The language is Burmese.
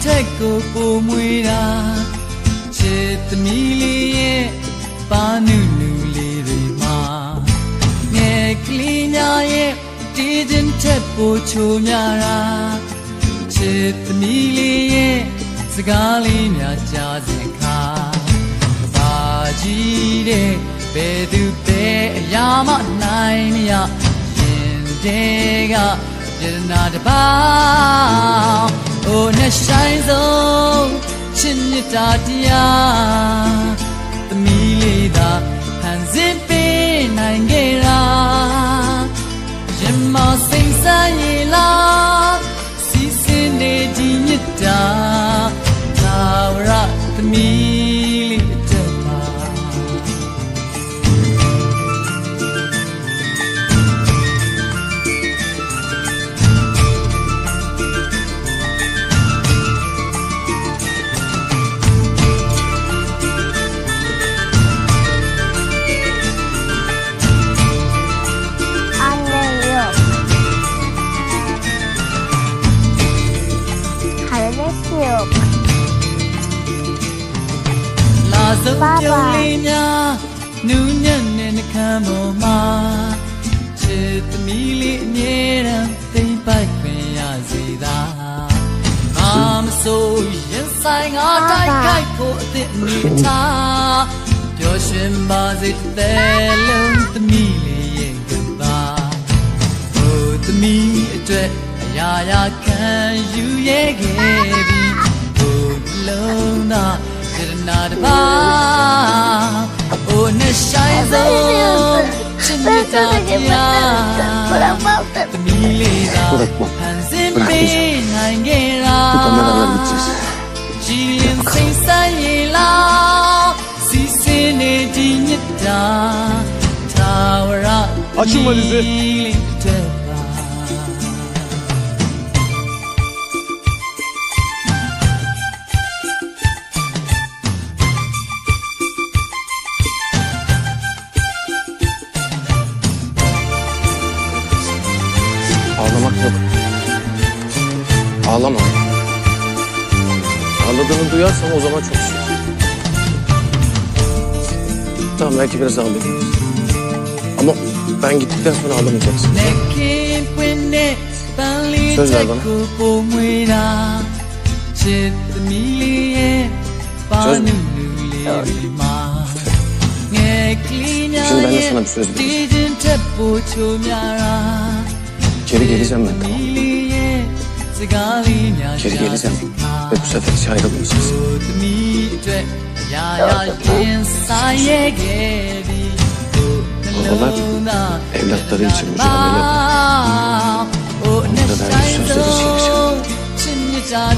ထက်ကိုပိုမွေတာချစ်သမီးလေးရဲ့ပါနုနုလေးတွေမှာငယ်ကလေးများရဲ့တီးခြင်းထက်ပိုချိုများတာချစ်သမီးလေးရဲ့စကားလေးများကြားစဉ်ခါဘာကြီးတဲ့ဘယ်သူပဲအရာမနိုင်မရရင်တဲ့ကယရနာတပါအိုနဲ့ဆိုင်ဆုံးချစ်မြတ်တာတရားသမီးလေးသာဟန်စင်ပေးနိုင်ခဲ့တာရင်မစိမ့်ဆန်းရလားစီစဉ်နေဒီမြတ်တာသာဝရသမီးလေးအတွက်ပါလာဆုံးပြုံးလေးများနူးညံ့တဲ့နှခမ်းပေါ်မှာချစ်သမီးလေးအမြဲတမ်းသိမ့်ပိုက်ခွင့်ရစေသာမဆိုရင်ဆိုင်ငါတိုက်ခိုက်ဖို့အသင့်အနေထားပျော်ရွှင်ပါစေတဲ့လုံးသမီးလေးရဲ့ကဘာဟိုသမီးအတွက်အရာရာခံယူရဲ့ခဲ့ပြီဟိုလုံးသာယရနာတပါအိုနဲ့ဆိုင်ဆုံးချစ်မြတ်တာတရားသမီးလေးသာဟန်စင်ပေးနိုင်ခဲ့တာကြည်ရင်စိတ်ဆန်းရလားစီစဉ်နေဒီမြတ်တာသာဝရသမီးလေးတဲ့Ağlamak yok. Ağlama. Ağladığını duyarsam o zaman çok üzülürüm. Tamam belki biraz ağlayabiliriz. Ama ben gittikten sonra ağlamayacaksın. Söz ver bana. Söz mü? Evet. Şimdi ben de sana bir söz vereyim. İçeri geleceğim ben, tamam mı? İçeri geleceğim ve bu sefer hiç ayrılmayacağız. Babalar evlatları için mücadele eder. Onu da verdiği sözleri için yaşar.